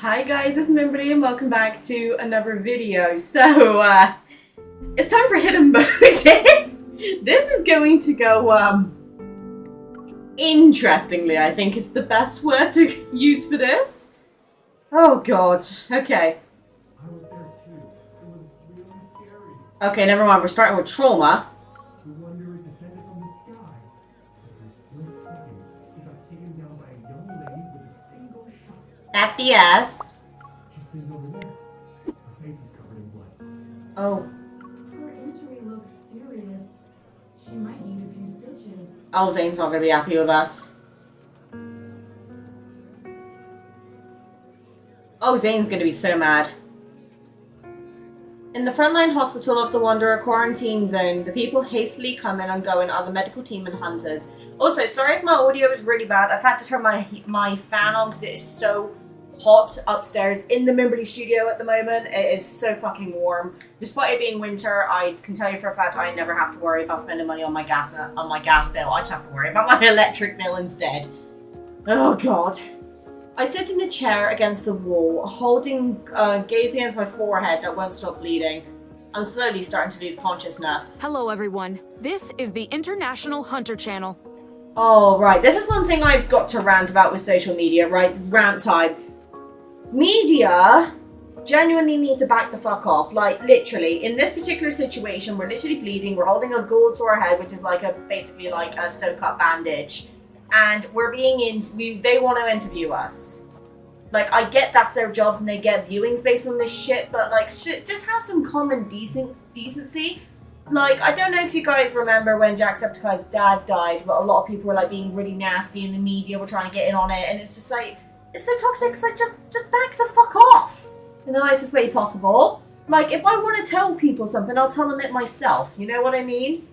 Hi guys, it's Mimberly and welcome back to another video. So, it's time for Hidden Motive. This is going to go, interestingly, I think is the best word to use for this. Oh god, okay. Okay, never mind, we're starting with trauma. FPS. Oh. Her injury looks serious. She might need a few stitches. Oh, Zayne's not gonna be happy with us. Oh, Zayne's gonna be so mad. In the frontline hospital of the Wanderer quarantine zone, the people hastily coming and going are the medical team and hunters. Also, sorry if my audio is really bad. I've had to turn my fan on because it is so hot upstairs in the Mimberly studio at the moment. It is so fucking warm. Despite it being winter, I can tell you for a fact I never have to worry about spending money on my gas bill. I just have to worry about my electric bill instead. Oh god. I sit in a chair against the wall, gazing into my forehead that won't stop bleeding. I'm slowly starting to lose consciousness. Hello everyone, this is the International Hunter Channel. Oh, right. This is one thing I've got to rant about with social media, right? Rant time. Media genuinely need to back the fuck off. Like, literally, in this particular situation, we're literally bleeding. We're holding a gauze to our head, which is basically like a sew-cut bandage. And we're they want to interview us. Like, I get that's their jobs and they get viewings based on this shit, but like, just have some common decency. Like, I don't know if you guys remember when Jacksepticeye's dad died, but a lot of people were like being really nasty in the media, were trying to get in on it, and it's just like, it's so toxic, it's like, just back the fuck off in the nicest way possible. Like, if I want to tell people something, I'll tell them it myself, you know what I mean?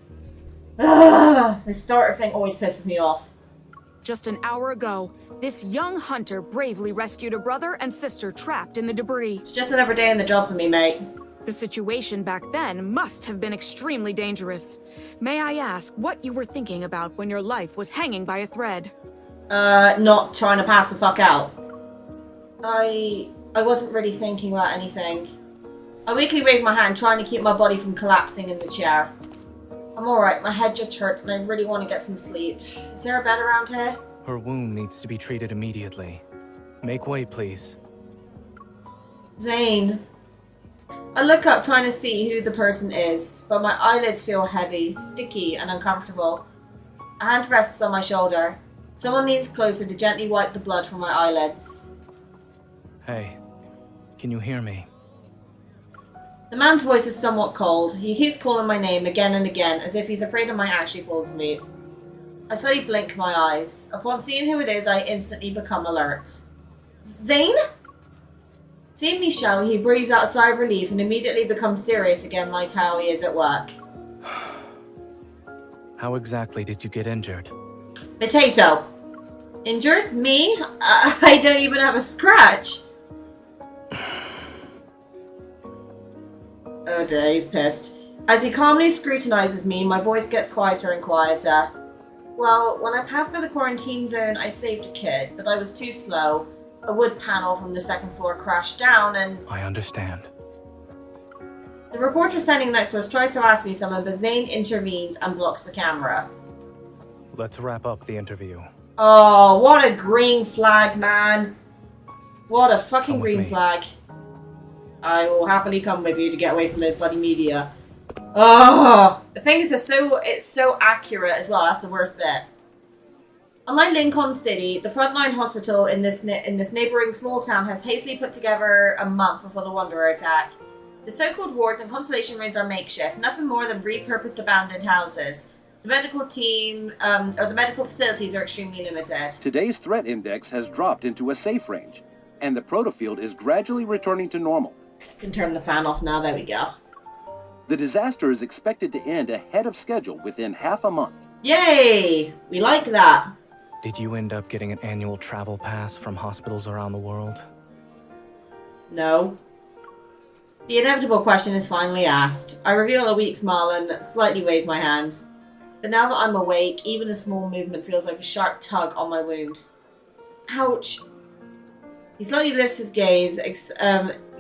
Ugh, this starter thing always pisses me off. Just an hour ago, this young hunter bravely rescued a brother and sister trapped in the debris. It's just another day in the job for me, mate. The situation back then must have been extremely dangerous. May I ask what you were thinking about when your life was hanging by a thread? Not trying to pass the fuck out. I wasn't really thinking about anything. I weakly waved my hand, trying to keep my body from collapsing in the chair. I'm alright, my head just hurts and I really want to get some sleep. Is there a bed around here? Her wound needs to be treated immediately. Make way, please. Zayne. I look up trying to see who the person is, but my eyelids feel heavy, sticky and uncomfortable. A hand rests on my shoulder. Someone leans closer to gently wipe the blood from my eyelids. Hey, can you hear me? The man's voice is somewhat cold. He keeps calling my name again and again, as if he's afraid I might actually fall asleep. I slowly blink my eyes. Upon seeing who it is, I instantly become alert. Zayne? Seeing me shout, he breathes out a sigh of relief and immediately becomes serious again, like how he is at work. How exactly did you get injured? Potato. Injured? Me? I don't even have a scratch. Oh dear, he's pissed. As he calmly scrutinizes me, my voice gets quieter and quieter. Well, when I passed by the quarantine zone, I saved a kid, but I was too slow. A wood panel from the second floor crashed down and... I understand. The reporter standing next to us tries to ask me something, but Zayne intervenes and blocks the camera. Let's wrap up the interview. Oh, what a green flag, man. What a fucking green flag. I will happily come with you to get away from the bloody media. Oh, the thing is, it's so accurate as well. That's the worst bit. Unlike Lincoln City, the frontline hospital in this neighboring small town has hastily put together a month before the Wanderer attack. The so-called wards and consolation rooms are makeshift, nothing more than repurposed abandoned houses. The medical team, or the medical facilities are extremely limited. Today's threat index has dropped into a safe range, and the protofield is gradually returning to normal. Can turn the fan off now, there we go. The disaster is expected to end ahead of schedule within half a month. Yay! We like that. Did you end up getting an annual travel pass from hospitals around the world? No. The inevitable question is finally asked. I reveal a weak smile and slightly wave my hand. But now that I'm awake, even a small movement feels like a sharp tug on my wound. Ouch. He slowly lifts his gaze,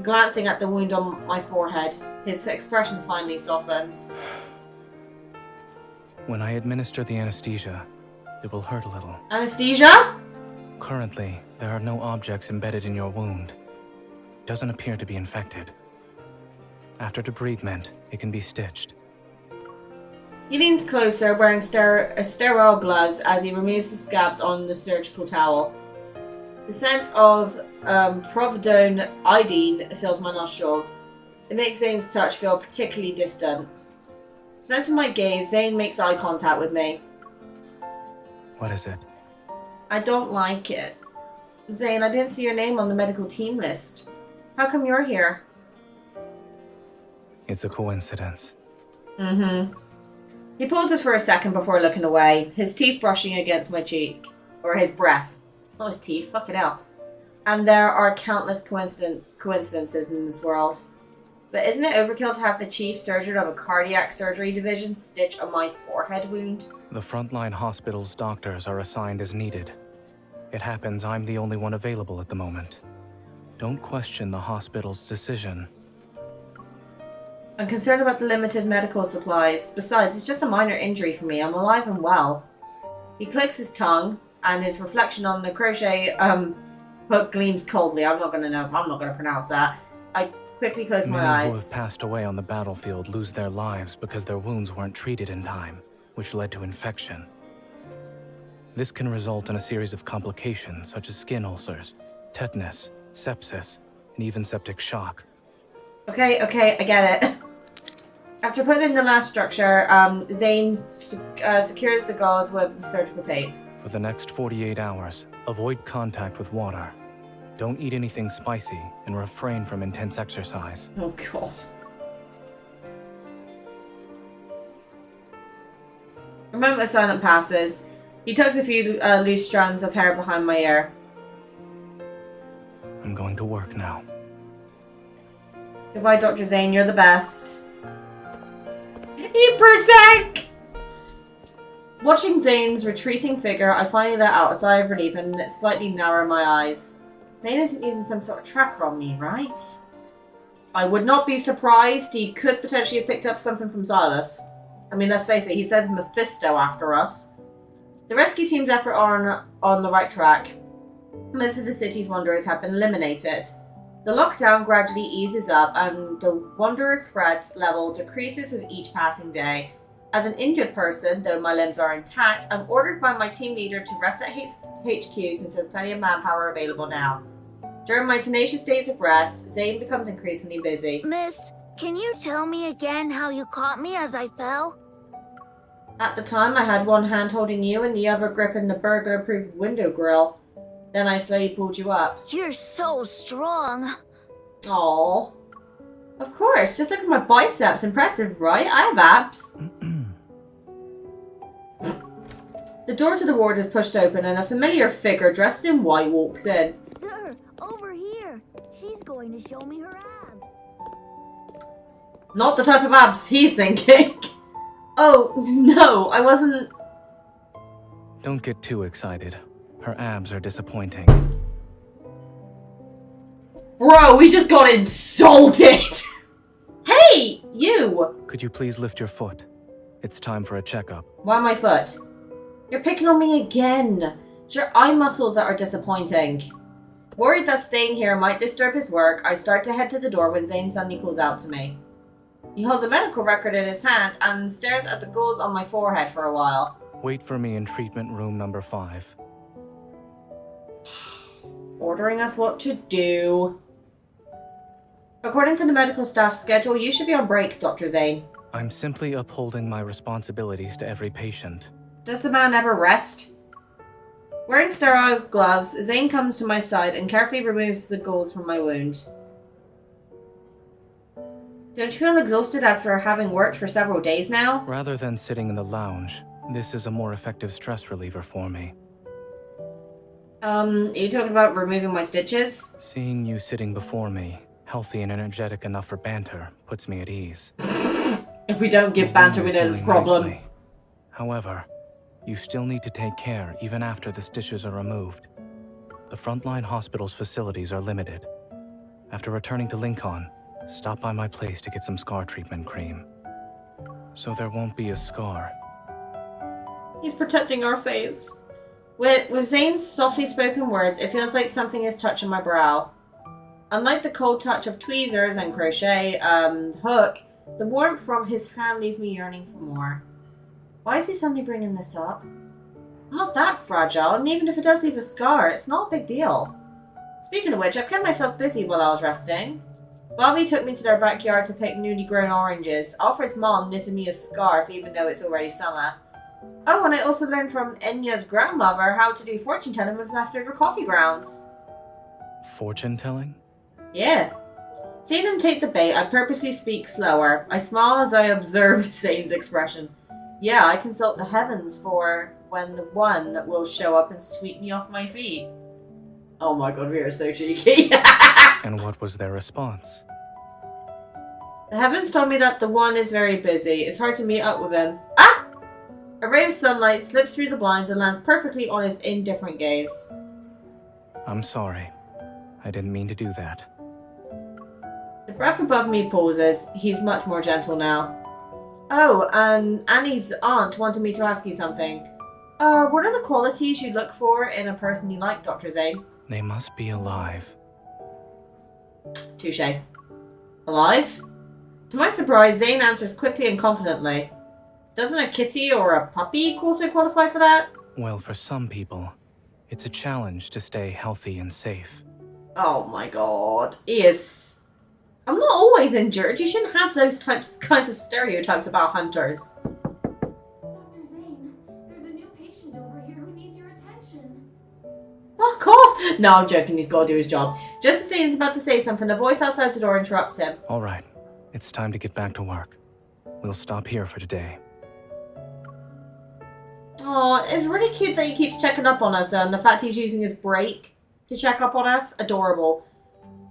glancing at the wound on my forehead. His expression finally softens. When I administer the anesthesia, it will hurt a little. Anesthesia? Currently, there are no objects embedded in your wound. It doesn't appear to be infected. After debridement, it can be stitched. He leans closer, wearing sterile gloves as he removes the scabs on the surgical towel. The scent of providone iodine fills my nostrils. It makes Zayne's touch feel particularly distant. Sensing my gaze, Zayne makes eye contact with me. What is it? I don't like it. Zayne, I didn't see your name on the medical team list. How come you're here? It's a coincidence. Mm-hmm. He pauses for a second before looking away, his teeth brushing against my cheek. Or his breath. Not his teeth, fucking hell. And there are countless coincidences in this world. But isn't it overkill to have the chief surgeon of a cardiac surgery division stitch on my forehead wound? The frontline hospital's doctors are assigned as needed. It happens I'm the only one available at the moment. Don't question the hospital's decision. I'm concerned about the limited medical supplies. Besides, it's just a minor injury for me. I'm alive and well. He clicks his tongue, and his reflection on the crochet hook gleams coldly. I'm not gonna pronounce that. I quickly close my Many eyes. who have passed away on the battlefield lose their lives because their wounds weren't treated in time, which led to infection. This can result in a series of complications such as skin ulcers, tetanus, sepsis, and even septic shock. Okay, I get it. After putting in the last structure, Zayne secures the gauze with surgical tape. For the next 48 hours, avoid contact with water. Don't eat anything spicy and refrain from intense exercise. Oh, God. A moment of silence passes. He tugs a few loose strands of hair behind my ear. I'm going to work now. Goodbye, Dr. Zayne. You're the best. You protect! Watching Zayne's retreating figure, I finally let out a sigh of relief and slightly narrow my eyes. Zayne isn't using some sort of tracker on me, right? I would not be surprised. He could potentially have picked up something from Silas. I mean, let's face it, he sent Mephisto after us. The rescue team's effort are on the right track. Most of the city's wanderers have been eliminated. The lockdown gradually eases up and the wanderers' threat level decreases with each passing day. As an injured person, though my limbs are intact, I'm ordered by my team leader to rest at HQ since there's plenty of manpower available now. During my tenacious days of rest, Zayne becomes increasingly busy. Miss, can you tell me again how you caught me as I fell? At the time, I had one hand holding you and the other gripping the burglar-proof window grill. Then I slowly pulled you up. You're so strong. Aww. Of course, just look at my biceps. Impressive, right? I have abs. The door to the ward is pushed open and a familiar figure dressed in white walks in. Sir, over here. She's going to show me her abs. Not the type of abs he's thinking. Oh, no, I wasn't... Don't get too excited. Her abs are disappointing. Bro, we just got insulted! Hey, you! Could you please lift your foot? It's time for a checkup. Why my foot? You're picking on me again. It's your eye muscles that are disappointing. Worried that staying here might disturb his work, I start to head to the door when Zayne suddenly calls out to me. He holds a medical record in his hand and stares at the gauze on my forehead for a while. Wait for me in treatment room number 5. Ordering us what to do. According to the medical staff schedule, you should be on break, Dr. Zayne. I'm simply upholding my responsibilities to every patient. Does the man ever rest? Wearing sterile gloves, Zayne comes to my side and carefully removes the gauze from my wound. Don't you feel exhausted after having worked for several days now? Rather than sitting in the lounge, this is a more effective stress reliever for me. Are you talking about removing my stitches? Seeing you sitting before me, healthy and energetic enough for banter, puts me at ease. If we don't give banter, we know this problem. Nicely. However, you still need to take care even after the stitches are removed. The frontline hospital's facilities are limited. After returning to Lincoln, stop by my place to get some scar treatment cream. So there won't be a scar. He's protecting our face. With Zayne's softly spoken words, it feels like something is touching my brow. Unlike the cold touch of tweezers and crochet hook, the warmth from his hand leaves me yearning for more. Why is he suddenly bringing this up? I'm not that fragile, and even if it does leave a scar, it's not a big deal. Speaking of which, I've kept myself busy while I was resting. Bobby took me to their backyard to pick newly grown oranges. Alfred's mom knitted me a scarf, even though it's already summer. Oh, and I also learned from Enya's grandmother how to do fortune telling with leftover coffee grounds. Fortune telling? Yeah. Seeing him take the bait, I purposely speak slower. I smile as I observe Zayne's expression. Yeah, I consult the heavens for when the one will show up and sweep me off my feet. Oh my god, we are so cheeky. And what was their response? The heavens told me that the one is very busy. It's hard to meet up with him. Ah! A ray of sunlight slips through the blinds and lands perfectly on his indifferent gaze. I'm sorry. I didn't mean to do that. The breath above me pauses. He's much more gentle now. Oh, and Annie's aunt wanted me to ask you something. What are the qualities you look for in a person you like, Dr. Zayne? They must be alive. Touché. Alive? To my surprise, Zayne answers quickly and confidently. Doesn't a kitty or a puppy also qualify for that? Well, for some people, it's a challenge to stay healthy and safe. Oh my god. He is... I'm not always injured. You shouldn't have those kinds of stereotypes about hunters. Dr. Zayne, there's a new patient over here who needs your attention. Fuck off! No, I'm joking. He's got to do his job. Just as Zane's about to say something, a voice outside the door interrupts him. All right. It's time to get back to work. We'll stop here for today. Aw, it's really cute that he keeps checking up on us, though, and the fact he's using his break to check up on us, adorable.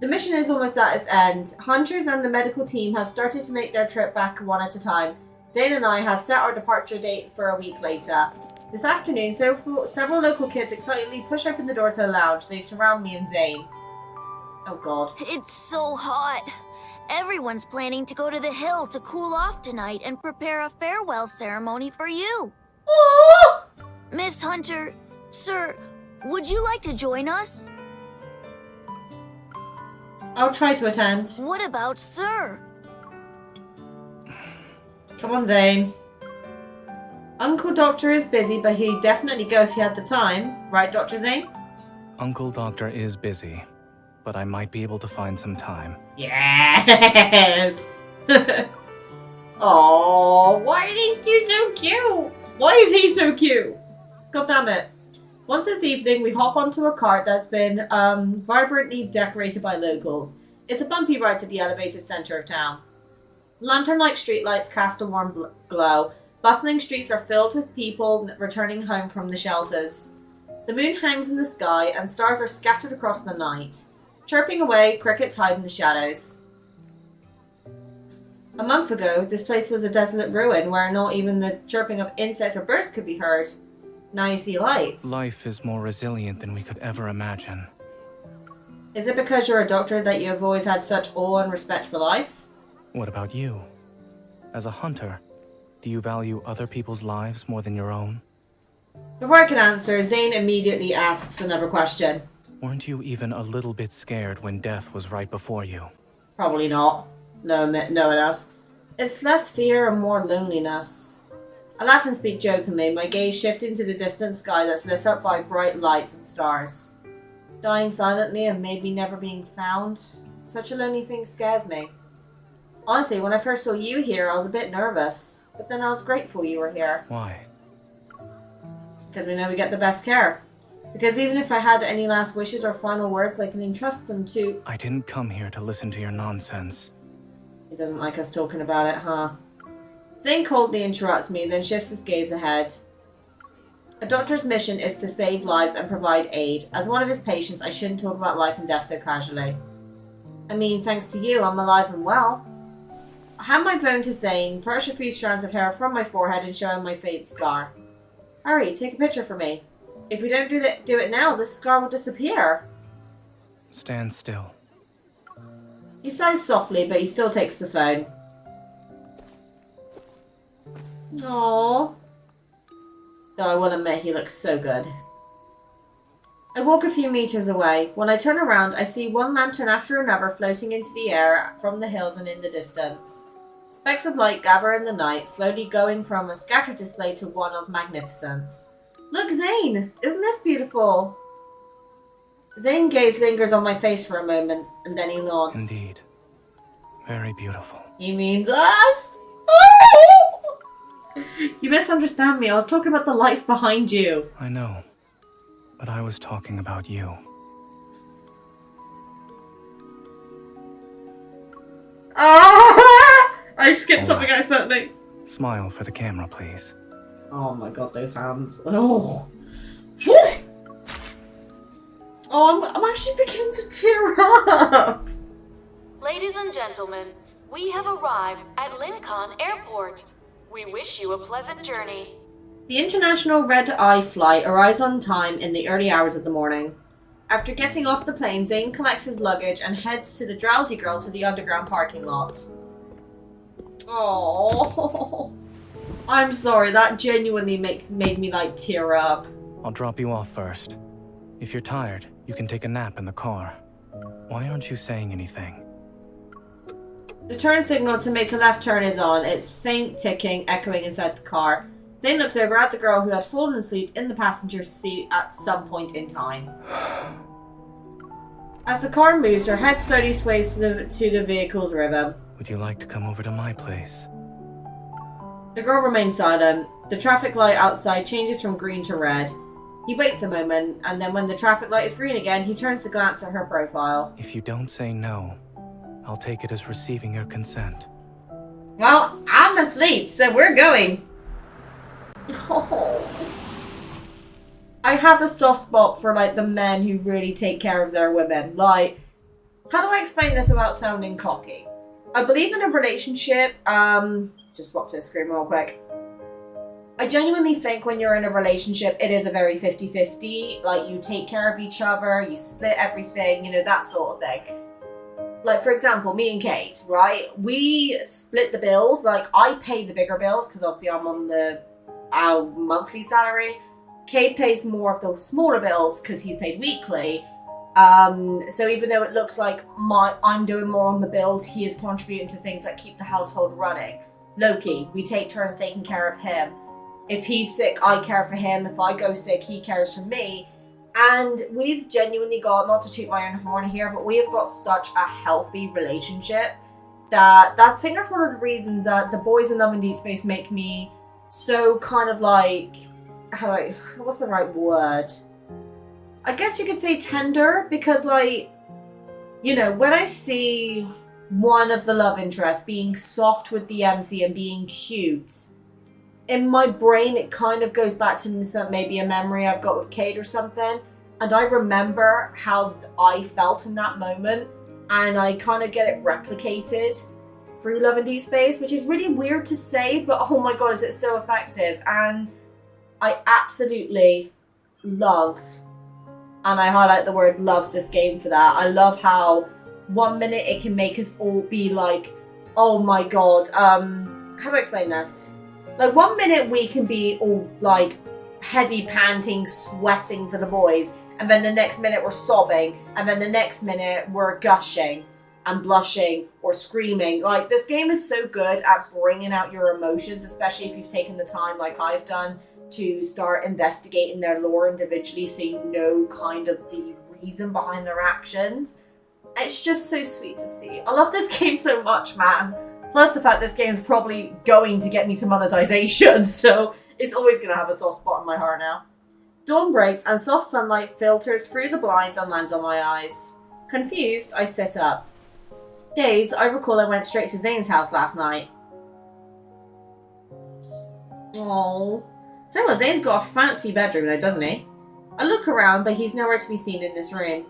The mission is almost at its end. Hunters and the medical team have started to make their trip back one at a time. Zayne and I have set our departure date for a week later. This afternoon, several local kids excitedly push open the door to the lounge. They surround me and Zayne. Oh god. It's so hot. Everyone's planning to go to the hill to cool off tonight and prepare a farewell ceremony for you. Aww! Miss Hunter, sir, would you like to join us? I'll try to attend. What about sir? Come on, Zayne. Uncle Doctor is busy, but he'd definitely go if he had the time. Right, Dr. Zayne? Uncle Doctor is busy, but I might be able to find some time. Yes! Aww, why are these two so cute? Why is he so cute? God damn it. Once this evening, we hop onto a cart that's been vibrantly decorated by locals. It's a bumpy ride to the elevated center of town. Lantern-like streetlights cast a warm glow. Bustling streets are filled with people returning home from the shelters. The moon hangs in the sky, and stars are scattered across the night. Chirping away, crickets hide in the shadows. A month ago, this place was a desolate ruin where not even the chirping of insects or birds could be heard. Now you see lights. Life is more resilient than we could ever imagine. Is it because you're a doctor that you have always had such awe and respect for life? What about you? As a hunter, do you value other people's lives more than your own? Before I can answer, Zayne immediately asks another question. Weren't you even a little bit scared when death was right before you? Probably not. No one else. It's less fear and more loneliness. I laugh and speak jokingly, my gaze shifting to the distant sky that's lit up by bright lights and stars. Dying silently and maybe never being found. Such a lonely thing scares me. Honestly, when I first saw you here, I was a bit nervous. But then I was grateful you were here. Why? Because we know we get the best care. Because even if I had any last wishes or final words, I can entrust them to... I didn't come here to listen to your nonsense. He doesn't like us talking about it, huh? Zayne coldly interrupts me, then shifts his gaze ahead. A doctor's mission is to save lives and provide aid. As one of his patients, I shouldn't talk about life and death so casually. I mean, thanks to you, I'm alive and well. I hand my phone to Zayne, brush a few strands of hair from my forehead and show him my faint scar. Hurry, take a picture for me. If we don't do it now, the scar will disappear. Stand still. He sighs softly, but he still takes the phone. Aww. Though I will admit, he looks so good. I walk a few meters away. When I turn around, I see one lantern after another floating into the air from the hills and in the distance. Specks of light gather in the night, slowly going from a scattered display to one of magnificence. Look, Zayne! Isn't this beautiful? Zayne's gaze lingers on my face for a moment, and then he nods. Indeed. Very beautiful. He means us! You misunderstand me. I was talking about the lights behind you. I know. But I was talking about you. I skipped something accidentally. Smile for the camera, please. Oh my god, those hands. Oh. I'm actually beginning to tear up. Ladies and gentlemen, we have arrived at Lincoln Airport. We wish you a pleasant journey. The international red-eye flight arrives on time in the early hours of the morning. After getting off the plane, Zayne collects his luggage and heads to the drowsy girl to the underground parking lot. Oh, I'm sorry, that genuinely made me like tear up. I'll drop you off first. If you're tired, you can take a nap in the car. Why aren't you saying anything? The turn signal to make a left turn is on, its faint ticking echoing inside the car. Zayne looks over at the girl who had fallen asleep in the passenger seat at some point in time. As the car moves, her head slowly sways to the vehicle's rhythm. Would you like to come over to my place? The girl remains silent. The traffic light outside changes from green to red. He waits a moment, and then when the traffic light is green again, he turns to glance at her profile. If you don't say no, I'll take it as receiving your consent. Well, I'm asleep, so we're going. Oh. I have a soft spot for like the men who really take care of their women. Like, how do I explain this without sounding cocky? I believe in a relationship. Just swap to the screen real quick. I genuinely think when you're in a relationship, it is a very 50-50. Like, you take care of each other, you split everything, you know, that sort of thing. Like, for example, me and Kate, right? We split the bills. Like, I pay the bigger bills because obviously I'm on our monthly salary. Kate pays more of the smaller bills because he's paid weekly. So even though it looks like I'm doing more on the bills, he is contributing to things that keep the household running. Loki, we take turns taking care of him. If he's sick, I care for him. If I go sick, he cares for me. And we've genuinely got, not to toot my own horn here, but we have got such a healthy relationship that I think that's one of the reasons that the boys in Love and Deepspace make me so kind of like, what's the right word? I guess you could say tender, because like, you know, when I see one of the love interests being soft with the MC and being cute, in my brain it kind of goes back to maybe a memory I've got with Kate or something, and I remember how I felt in that moment, and I kind of get it replicated through Love and Deepspace, which is really weird to say, but oh my god, is it so effective. And I absolutely love, and I highlight the word love, this game for that. I love how 1 minute it can make us all be like, oh my god, how do I explain this? Like, 1 minute we can be all like heady, panting, sweating for the boys, and then the next minute we're sobbing, and then the next minute we're gushing and blushing or screaming. Like, this game is so good at bringing out your emotions, especially if you've taken the time, like I've done, to start investigating their lore individually so you know kind of the reason behind their actions. It's just so sweet to see. I love this game so much, man. Plus the fact this game's probably going to get me to monetization, so it's always going to have a soft spot in my heart now. Dawn breaks and soft sunlight filters through the blinds and lands on my eyes. Confused, I sit up. Dazed, I recall I went straight to Zayne's house last night. Oh. Tell you what, Zayne's got a fancy bedroom though, doesn't he? I look around, but he's nowhere to be seen in this room.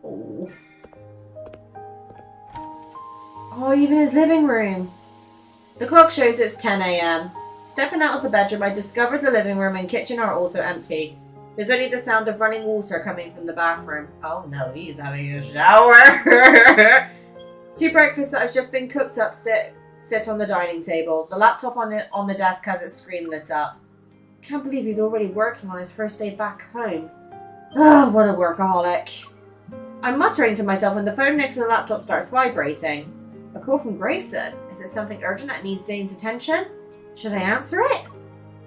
Oh. Oh, even his living room. The clock shows it's 10 AM. Stepping out of the bedroom, I discovered the living room and kitchen are also empty. There's only the sound of running water coming from the bathroom. Oh no, he's having a shower. 2 breakfasts that have just been cooked up sit on the dining table. The laptop on the desk has its screen lit up. Can't believe he's already working on his first day back home. Oh, what a workaholic. I'm muttering to myself when the phone next to the laptop starts vibrating. A call from Grayson. Is it something urgent that needs Zayne's attention? Should I answer it?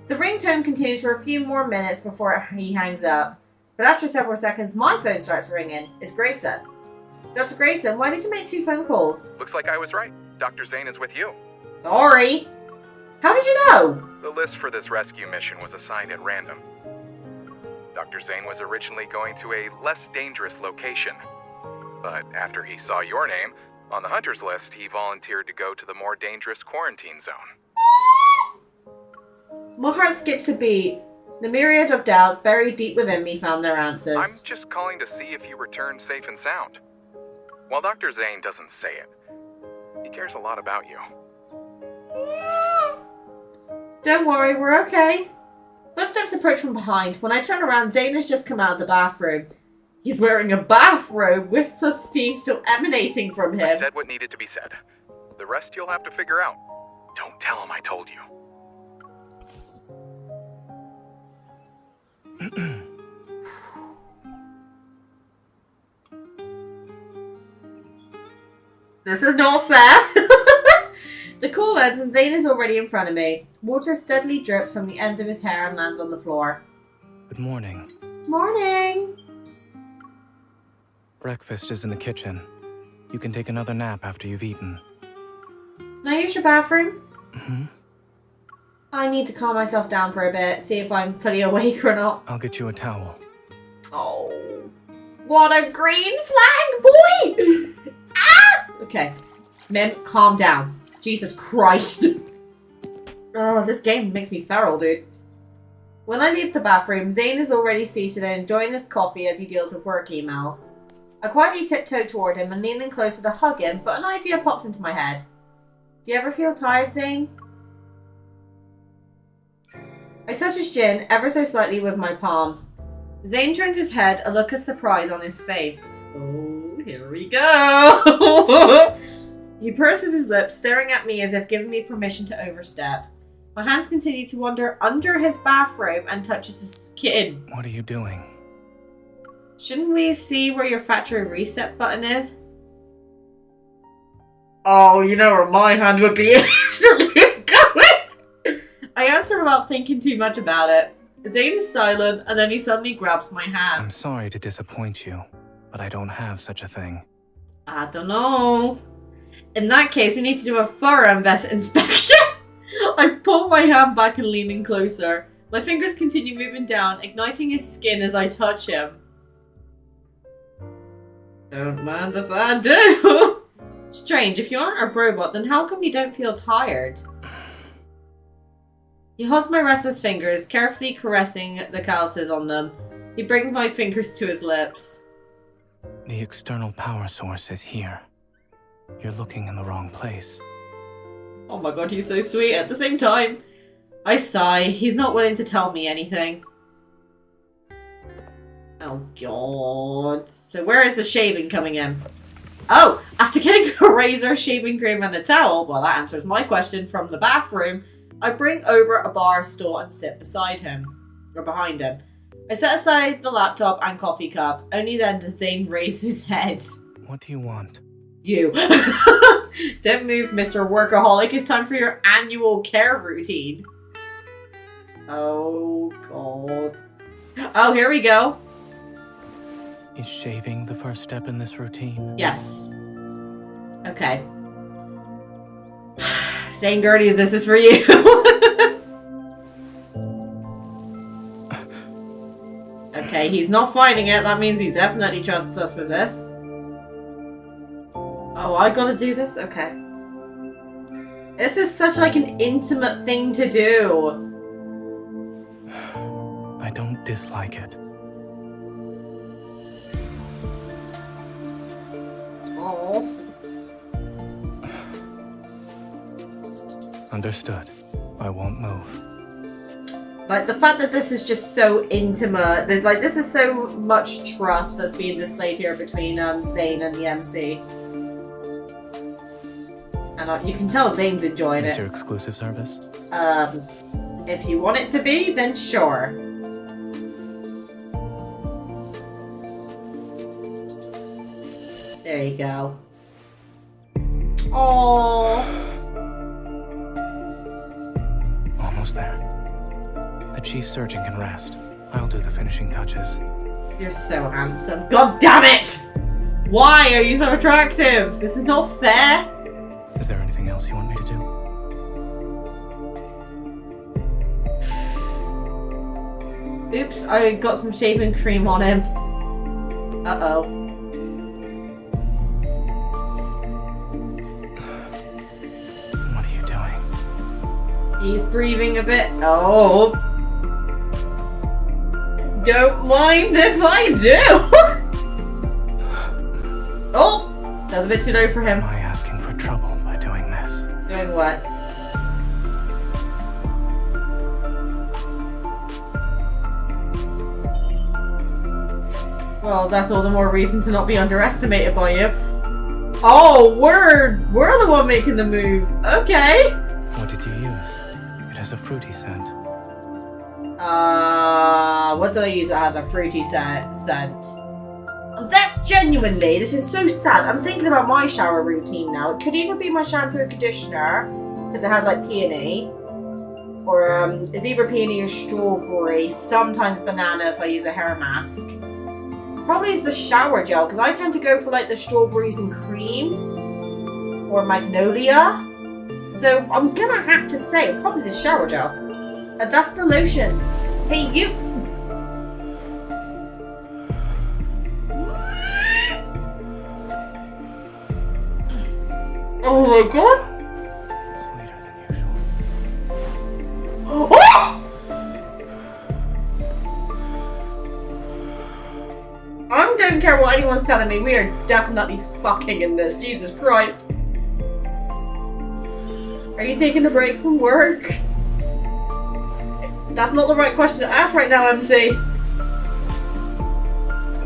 The ringtone continues for a few more minutes before he hangs up. But after several seconds, my phone starts ringing. It's Grayson. Dr. Grayson, why did you make 2 phone calls? Looks like I was right. Dr. Zayne is with you. Sorry. How did you know? The list for this rescue mission was assigned at random. Dr. Zayne was originally going to a less dangerous location. But after he saw your name on the hunter's list, he volunteered to go to the more dangerous quarantine zone. My heart skips a beat. The myriad of doubts buried deep within me found their answers. I'm just calling to see if you returned safe and sound. While Dr. Zayne doesn't say it, he cares a lot about you. Don't worry, we're okay. Footsteps approach from behind. When I turn around, Zayne has just come out of the bathroom. He's wearing a bathrobe, wisps of steam still emanating from him. I said what needed to be said. The rest you'll have to figure out. Don't tell him I told you. This is not fair. The call ends and Zayne is already in front of me. Water steadily drips from the ends of his hair and lands on the floor. Good morning. Morning. Breakfast is in the kitchen. You can take another nap after you've eaten. Can I use your bathroom? Mm-hmm. I need to calm myself down for a bit, see if I'm fully awake or not. I'll get you a towel. Oh. What a green flag, boy! Ah! Okay. Mim, calm down. Jesus Christ. Oh, this game makes me feral, dude. When I leave the bathroom, Zayne is already seated and enjoying his coffee as he deals with work emails. I quietly tiptoe toward him and lean in closer to hug him, but an idea pops into my head. Do you ever feel tired, Zayne? I touch his chin ever so slightly with my palm. Zayne turns his head, a look of surprise on his face. Oh, here we go! He purses his lips, staring at me as if giving me permission to overstep. My hands continue to wander under his bathrobe and touches his skin. What are you doing? Shouldn't we see where your factory reset button is? Oh, you know where my hand would be instantly going. I answer without thinking too much about it. Zayne is silent, and then he suddenly grabs my hand. I'm sorry to disappoint you, but I don't have such a thing. I don't know. In that case, we need to do a thorough inspection. I pull my hand back and lean in closer. My fingers continue moving down, igniting his skin as I touch him. Don't mind if I do. Strange, if you aren't a robot, then how come you don't feel tired? He holds my restless fingers, carefully caressing the calluses on them. He brings my fingers to his lips. The external power source is here. You're looking in the wrong place. Oh my god, he's so sweet at the same time. I sigh. He's not willing to tell me anything. Oh god. So where is the shaving coming in? Oh, after getting a razor, shaving cream and a towel, well that answers my question from the bathroom, I bring over a bar stool and sit beside him. Or behind him. I set aside the laptop and coffee cup. Only then does Zayne raise his head. What do you want? You. Don't move, Mr. Workaholic. It's time for your annual care routine. Oh, God. Oh, here we go. Is shaving the first step in this routine? Yes. Okay. Zayne Gerties, this is for you. Okay, he's not fighting it. That means he definitely trusts us with this. Oh, I gotta do this? Okay. This is such like an intimate thing to do. I don't dislike it. Oh. Understood. I won't move. Like, the fact that this is just so intimate, like, this is so much trust that's being displayed here between Zayne and the MC. And you can tell Zayne's enjoying Is it. your exclusive service? If you want it to be, then sure. There you go. Oh. Almost there. The chief surgeon can rest. I'll do the finishing touches. You're so handsome. God damn it! Why are you so attractive? This is not fair. Is there anything else you want me to do? Oops, I got some shaving cream on him. Uh-oh. What are you doing? He's breathing a bit. Oh. Don't mind if I do. Oh, that was a bit too low for him. Am I asking for trouble by doing this? Doing what? Well, that's all the more reason to not be underestimated by you. Oh, we're the one making the move. Okay. What did you use? It has a fruity scent. What did I use that has a fruity scent? That genuinely, this is so sad. I'm thinking about my shower routine now. It could either be my shampoo and conditioner, because it has like peony, or it's either peony or strawberry, sometimes banana if I use a hair mask. Probably it's the shower gel, because I tend to go for like the strawberries and cream, or magnolia. So I'm gonna have to say, probably the shower gel. And that's the lotion. Hey, you! Oh my god! Sweeter than usual. Oh! I don't care what anyone's telling me, we are definitely fucking in this. Jesus Christ. Are you taking a break from work? That's not the right question to ask right now, MC. Do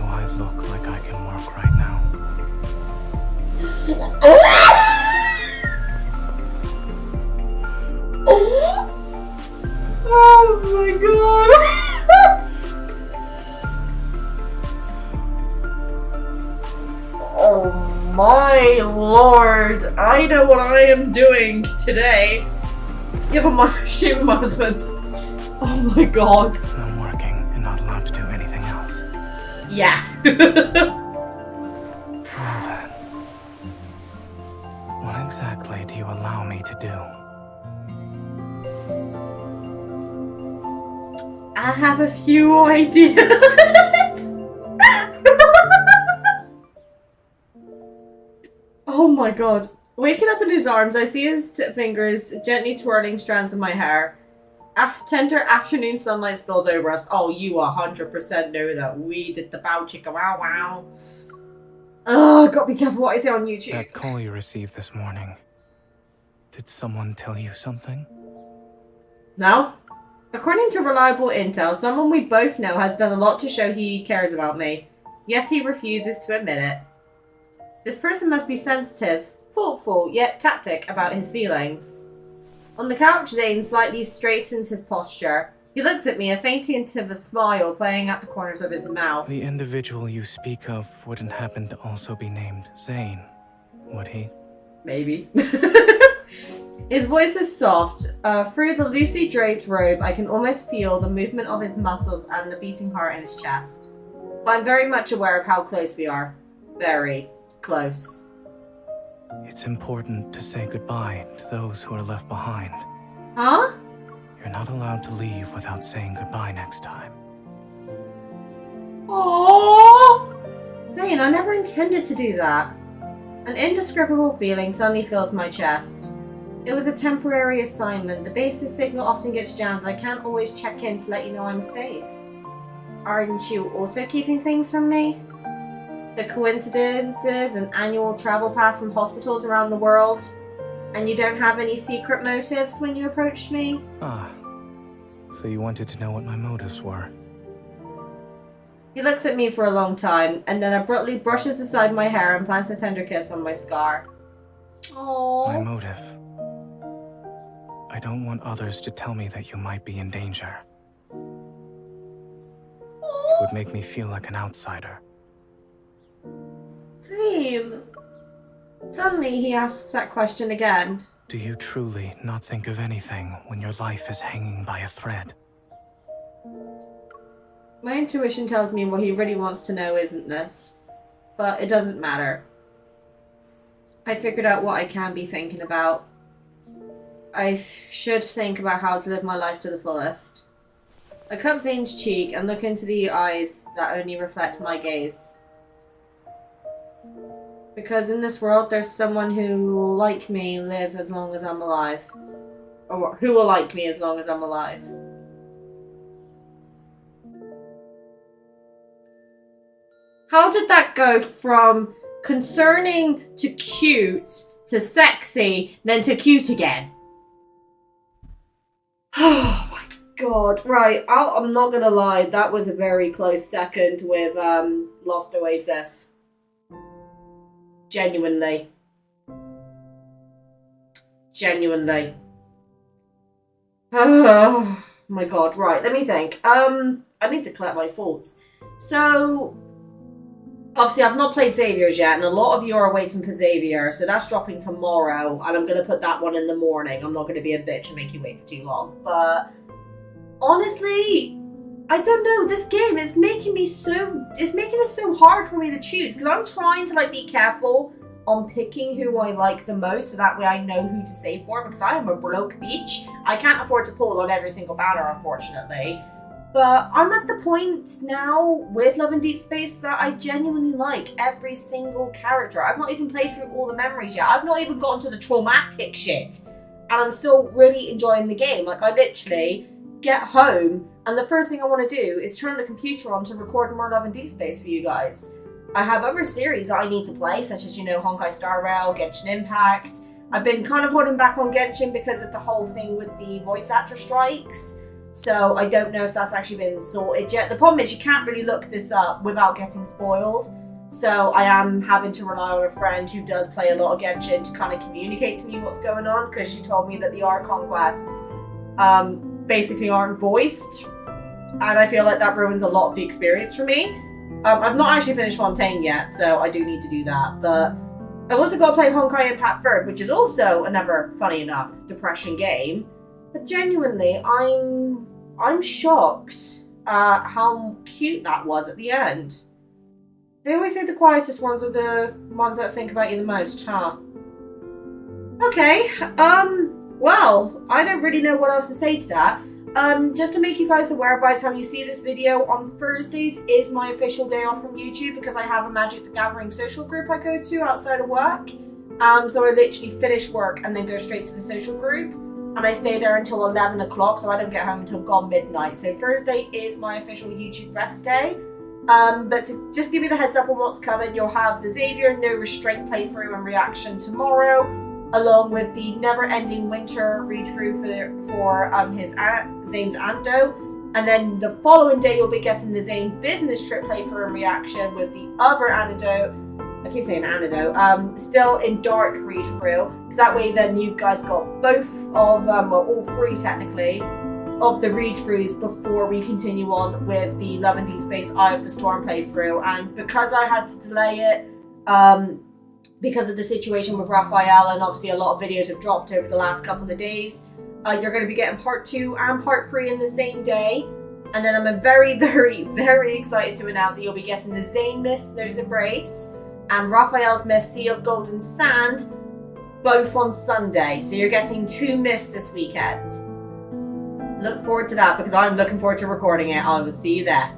I look like I can work right now? Oh my god. Oh my lord. I know what I am doing today. Give him my shoe, my husband. Oh my god. I'm working and not allowed to do anything else. Yeah. Well then. What exactly do you allow me to do? I have a few ideas. Oh my god. Waking up in his arms, I see his fingers gently twirling strands of my hair. Tender afternoon sunlight spills over us. Oh, you 100% know that we did the bow chicka wow wow. Oh, gotta be careful what I say on YouTube. That call you received this morning. Did someone tell you something? No? According to reliable intel, someone we both know has done a lot to show he cares about me. Yet he refuses to admit it. This person must be sensitive, thoughtful, yet tactic about his feelings. On the couch, Zayne slightly straightens his posture. He looks at me, a faint hint of a smile playing at the corners of his mouth. The individual you speak of wouldn't happen to also be named Zayne, would he? Maybe. His voice is soft. Through the loosely draped robe, I can almost feel the movement of his muscles and the beating heart in his chest. But I'm very much aware of how close we are. Very close. It's important to say goodbye to those who are left behind. Huh? You're not allowed to leave without saying goodbye next time. Oh, Zayne, I never intended to do that. An indescribable feeling suddenly fills my chest. It was a temporary assignment. The base's signal often gets jammed and I can't always check in to let you know I'm safe. Aren't you also keeping things from me? The coincidences, an annual travel pass from hospitals around the world, And you don't have any secret motives when you approached me? Ah, so you wanted to know what my motives were. He looks at me for a long time, and then abruptly brushes aside my hair and plants a tender kiss on my scar. Aww. My motive. I don't want others to tell me that you might be in danger. It would make me feel like an outsider. Zayne. Suddenly he asks that question again. Do you truly not think of anything when your life is hanging by a thread? My intuition tells me what he really wants to know isn't this. But it doesn't matter. I figured out what I can be thinking about. I should think about how to live my life to the fullest. I cup Zayne's cheek and look into the eyes that only reflect my gaze. Because in this world, there's someone who will like me live as long as I'm alive. Or who will like me as long as I'm alive. How did that go from concerning to cute to sexy, then to cute again? Oh my god. Right, I'm not gonna lie, that was a very close second with Lost Oasis. Genuinely. Oh my god, right, let me think. I need to collect my thoughts. So, obviously I've not played Xavier's yet, and a lot of you are waiting for Xavier, so that's dropping tomorrow, and I'm going to put that one in the morning. I'm not going to be a bitch and make you wait for too long, but honestly, I don't know, this game is making it so hard for me to choose, because I'm trying to like be careful on picking who I like the most, so that way I know who to save for, because I am a broke bitch. I can't afford to pull on every single banner, unfortunately. But I'm at the point now with Love and Deepspace that I genuinely like every single character. I've not even played through all the memories yet. I've not even gotten to the traumatic shit. And I'm still really enjoying the game. Like, I literally get home and the first thing I want to do is turn the computer on to record more Love and Deepspace for you guys. I have other series that I need to play, such as, you know, Honkai Star Rail, Genshin Impact. I've been kind of holding back on Genshin because of the whole thing with the voice actor strikes. So I don't know if that's actually been sorted yet. The problem is you can't really look this up without getting spoiled. So I am having to rely on a friend who does play a lot of Genshin to kind of communicate to me what's going on, because she told me that the Archon quests basically aren't voiced. And I feel like that ruins a lot of the experience for me. I've not actually finished Fontaine yet, so I do need to do that. But I've also got to play Honkai Impact Third, which is also another, funny enough, depression game. But genuinely, I'm shocked at how cute that was at the end. They always say the quietest ones are the ones that think about you the most, huh? Okay, well, I don't really know what else to say to that. Just to make you guys aware, by the time you see this video, on Thursdays is my official day off from YouTube because I have a Magic the Gathering social group I go to outside of work. So I literally finish work and then go straight to the social group. And I stay there until 11 o'clock, so I don't get home until gone midnight. So Thursday is my official YouTube rest day. But to just give you the heads up on what's coming, you'll have the Xavier No Restraint playthrough and reaction tomorrow, along with the never-ending winter read-through for Zayne's Anto. And then the following day, you'll be getting the Zayne business trip playthrough and reaction with the other antidote. I keep saying antidote. Still in dark read through, because that way then you guys got both of well, all three technically of the read throughs before we continue on with the Love and Deepspace Eye of the Storm playthrough. And because I had to delay it because of the situation with Raphael, and obviously a lot of videos have dropped over the last couple of days, you're going to be getting part 2 and part 3 in the same day. And then I'm very, very, very excited to announce that you'll be getting the Zayne Myth Snow's Embrace and Raphael's Myth Sea of Golden Sand, both on Sunday. So you're getting 2 myths this weekend. Look forward to that, because I'm looking forward to recording it. I will see you there.